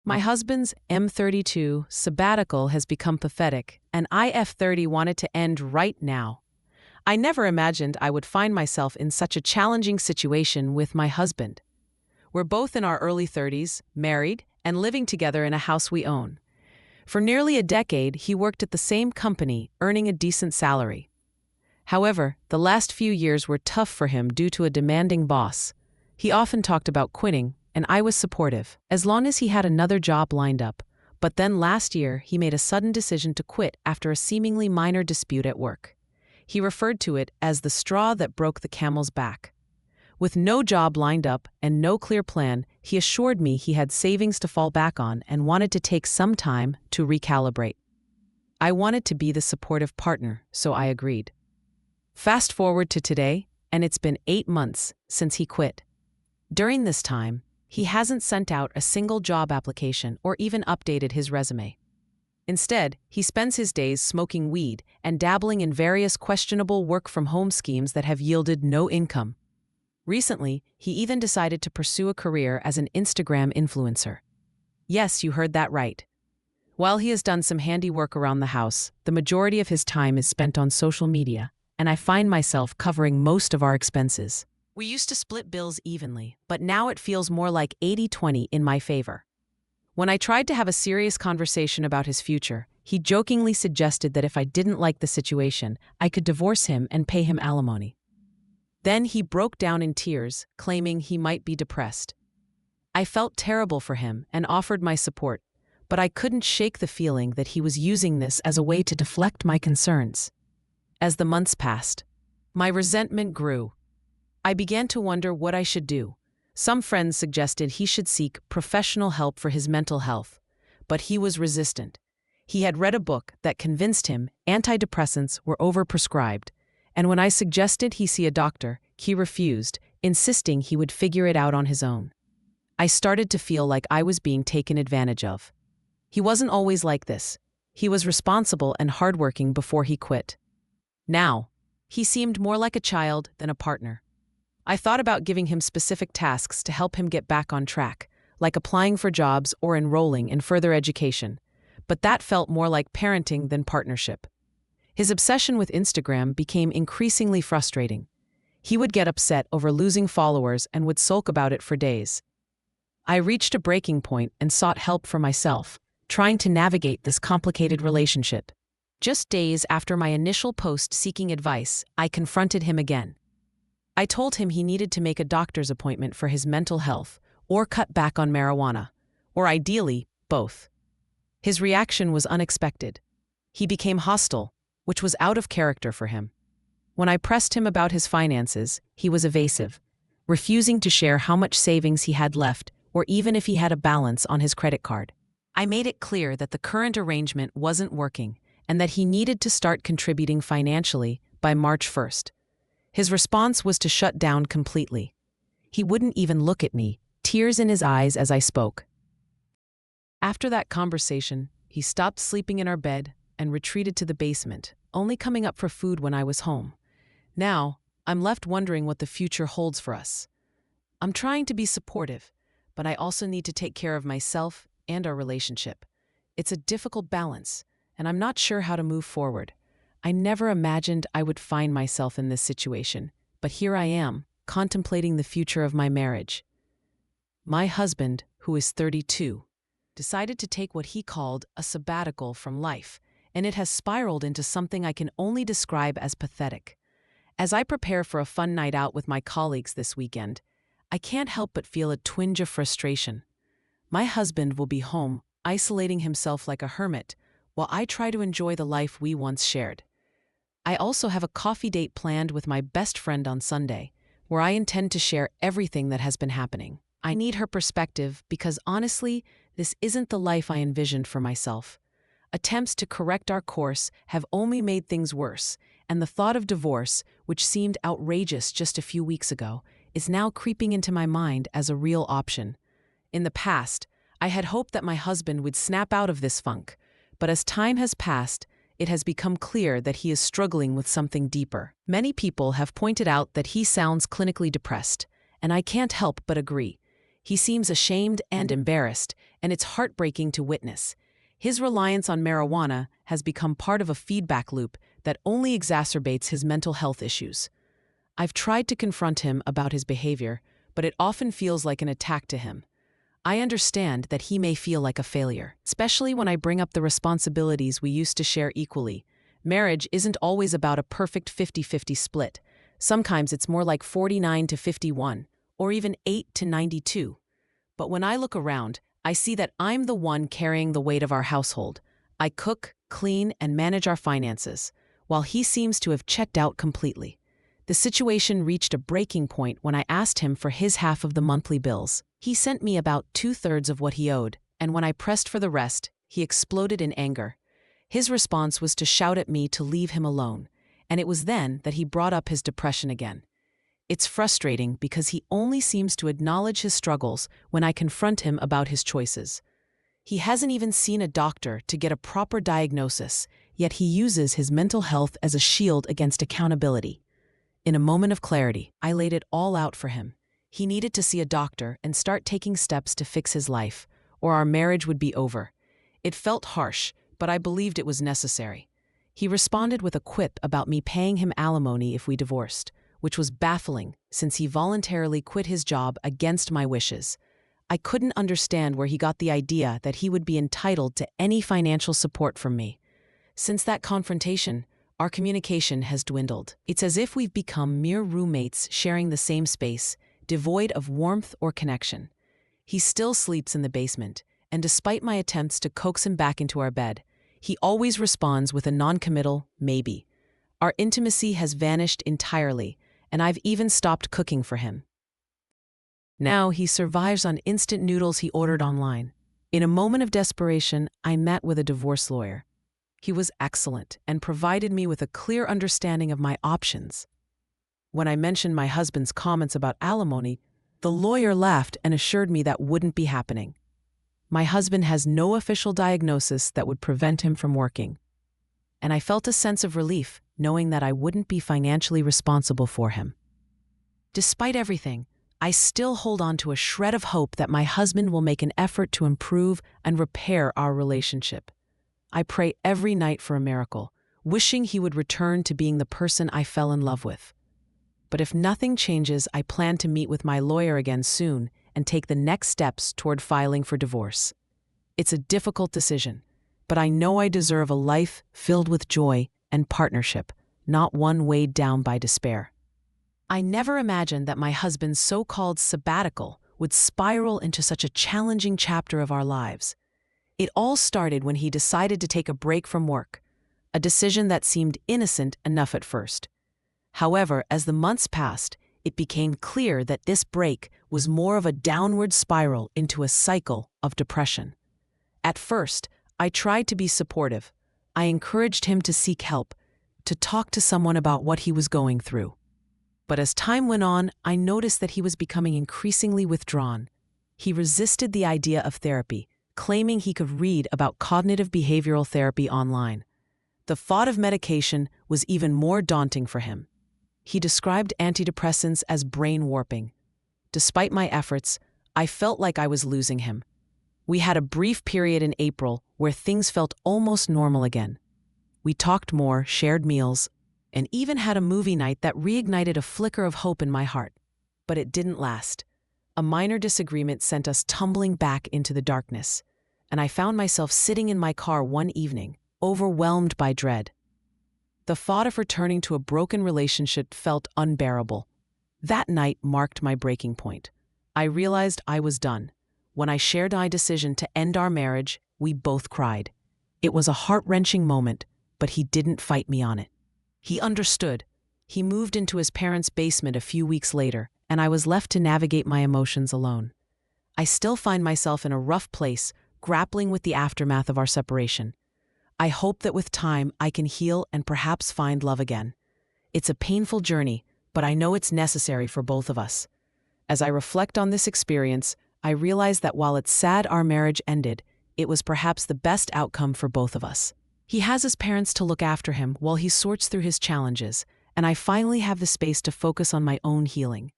My husband's M32 sabbatical has become pathetic, and I F30 want it to end right now. I never imagined I would find myself in such a challenging situation with my husband. We're both in our early 30s, married, and living together in a house we own. For nearly a decade, he worked at the same company, earning a decent salary. However, the last few years were tough for him due to a demanding boss. He often talked about quitting, and I was supportive, as long as he had another job lined up. But then last year, he made a sudden decision to quit after a seemingly minor dispute at work. He referred to it as the straw that broke the camel's back. With no job lined up and no clear plan, he assured me he had savings to fall back on and wanted to take some time to recalibrate. I wanted to be the supportive partner, so I agreed. Fast forward to today, and it's been 8 months since he quit. During this time, he hasn't sent out a single job application or even updated his resume. Instead, he spends his days smoking weed and dabbling in various questionable work-from-home schemes that have yielded no income. Recently, he even decided to pursue a career as an Instagram influencer. Yes, you heard that right. While he has done some handy work around the house, the majority of his time is spent on social media, and I find myself covering most of our expenses. We used to split bills evenly, but now it feels more like 80-20 in my favor. When I tried to have a serious conversation about his future, he jokingly suggested that if I didn't like the situation, I could divorce him and pay him alimony. Then he broke down in tears, claiming he might be depressed. I felt terrible for him and offered my support, but I couldn't shake the feeling that he was using this as a way to deflect my concerns. As the months passed, my resentment grew. I began to wonder what I should do. Some friends suggested he should seek professional help for his mental health, but he was resistant. He had read a book that convinced him antidepressants were overprescribed, and when I suggested he see a doctor, he refused, insisting he would figure it out on his own. I started to feel like I was being taken advantage of. He wasn't always like this. He was responsible and hardworking before he quit. Now, he seemed more like a child than a partner. I thought about giving him specific tasks to help him get back on track, like applying for jobs or enrolling in further education, but that felt more like parenting than partnership. His obsession with Instagram became increasingly frustrating. He would get upset over losing followers and would sulk about it for days. I reached a breaking point and sought help for myself, trying to navigate this complicated relationship. Just days after my initial post seeking advice, I confronted him again. I told him he needed to make a doctor's appointment for his mental health or cut back on marijuana, or ideally, both. His reaction was unexpected. He became hostile, which was out of character for him. When I pressed him about his finances, he was evasive, refusing to share how much savings he had left or even if he had a balance on his credit card. I made it clear that the current arrangement wasn't working and that he needed to start contributing financially by March 1st. His response was to shut down completely. He wouldn't even look at me, tears in his eyes as I spoke. After that conversation, he stopped sleeping in our bed and retreated to the basement, only coming up for food when I was home. Now, I'm left wondering what the future holds for us. I'm trying to be supportive, but I also need to take care of myself and our relationship. It's a difficult balance, and I'm not sure how to move forward. I never imagined I would find myself in this situation, but here I am, contemplating the future of my marriage. My husband, who is 32, decided to take what he called a sabbatical from life, and it has spiraled into something I can only describe as pathetic. As I prepare for a fun night out with my colleagues this weekend, I can't help but feel a twinge of frustration. My husband will be home, isolating himself like a hermit, while I try to enjoy the life we once shared. I also have a coffee date planned with my best friend on Sunday, where I intend to share everything that has been happening. I need her perspective because honestly, this isn't the life I envisioned for myself. Attempts to correct our course have only made things worse, and the thought of divorce, which seemed outrageous just a few weeks ago, is now creeping into my mind as a real option. In the past, I had hoped that my husband would snap out of this funk, but as time has passed, it has become clear that he is struggling with something deeper. Many people have pointed out that he sounds clinically depressed, and I can't help but agree. He seems ashamed and embarrassed, and it's heartbreaking to witness. His reliance on marijuana has become part of a feedback loop that only exacerbates his mental health issues. I've tried to confront him about his behavior, but it often feels like an attack to him. I understand that he may feel like a failure, especially when I bring up the responsibilities we used to share equally. Marriage isn't always about a perfect 50-50 split. Sometimes it's more like 49 to 51, or even 8 to 92. But when I look around, I see that I'm the one carrying the weight of our household. I cook, clean, and manage our finances, while he seems to have checked out completely. The situation reached a breaking point when I asked him for his half of the monthly bills. He sent me about 2/3 of what he owed, and when I pressed for the rest, he exploded in anger. His response was to shout at me to leave him alone, and it was then that he brought up his depression again. It's frustrating because he only seems to acknowledge his struggles when I confront him about his choices. He hasn't even seen a doctor to get a proper diagnosis, yet he uses his mental health as a shield against accountability. In a moment of clarity, I laid it all out for him. He needed to see a doctor and start taking steps to fix his life, or our marriage would be over. It felt harsh, but I believed it was necessary. He responded with a quip about me paying him alimony if we divorced, which was baffling since he voluntarily quit his job against my wishes. I couldn't understand where he got the idea that he would be entitled to any financial support from me. Since that confrontation, our communication has dwindled. It's as if we've become mere roommates sharing the same space, devoid of warmth or connection. He still sleeps in the basement, and despite my attempts to coax him back into our bed, he always responds with a non-committal maybe. Our intimacy has vanished entirely, and I've even stopped cooking for him. Now he survives on instant noodles he ordered online. In a moment of desperation, I met with a divorce lawyer. He was excellent and provided me with a clear understanding of my options. When I mentioned my husband's comments about alimony, the lawyer laughed and assured me that wouldn't be happening. My husband has no official diagnosis that would prevent him from working, and I felt a sense of relief knowing that I wouldn't be financially responsible for him. Despite everything, I still hold on to a shred of hope that my husband will make an effort to improve and repair our relationship. I pray every night for a miracle, wishing he would return to being the person I fell in love with. But if nothing changes, I plan to meet with my lawyer again soon and take the next steps toward filing for divorce. It's a difficult decision, but I know I deserve a life filled with joy and partnership, not one weighed down by despair. I never imagined that my husband's so-called sabbatical would spiral into such a challenging chapter of our lives. It all started when he decided to take a break from work, a decision that seemed innocent enough at first. However, as the months passed, it became clear that this break was more of a downward spiral into a cycle of depression. At first, I tried to be supportive. I encouraged him to seek help, to talk to someone about what he was going through. But as time went on, I noticed that he was becoming increasingly withdrawn. He resisted the idea of therapy, claiming he could read about cognitive behavioral therapy online. The thought of medication was even more daunting for him. He described antidepressants as brain warping. Despite my efforts, I felt like I was losing him. We had a brief period in April where things felt almost normal again. We talked more, shared meals, and even had a movie night that reignited a flicker of hope in my heart. But it didn't last. A minor disagreement sent us tumbling back into the darkness, and I found myself sitting in my car one evening, overwhelmed by dread. The thought of returning to a broken relationship felt unbearable. That night marked my breaking point. I realized I was done. When I shared my decision to end our marriage, we both cried. It was a heart-wrenching moment, but he didn't fight me on it. He understood. He moved into his parents' basement a few weeks later, and I was left to navigate my emotions alone. I still find myself in a rough place, grappling with the aftermath of our separation. I hope that with time I can heal and perhaps find love again. It's a painful journey, but I know it's necessary for both of us. As I reflect on this experience, I realize that while it's sad our marriage ended, it was perhaps the best outcome for both of us. He has his parents to look after him while he sorts through his challenges, and I finally have the space to focus on my own healing.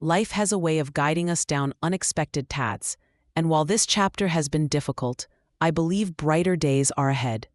Life has a way of guiding us down unexpected paths, And while this chapter has been difficult, I believe brighter days are ahead.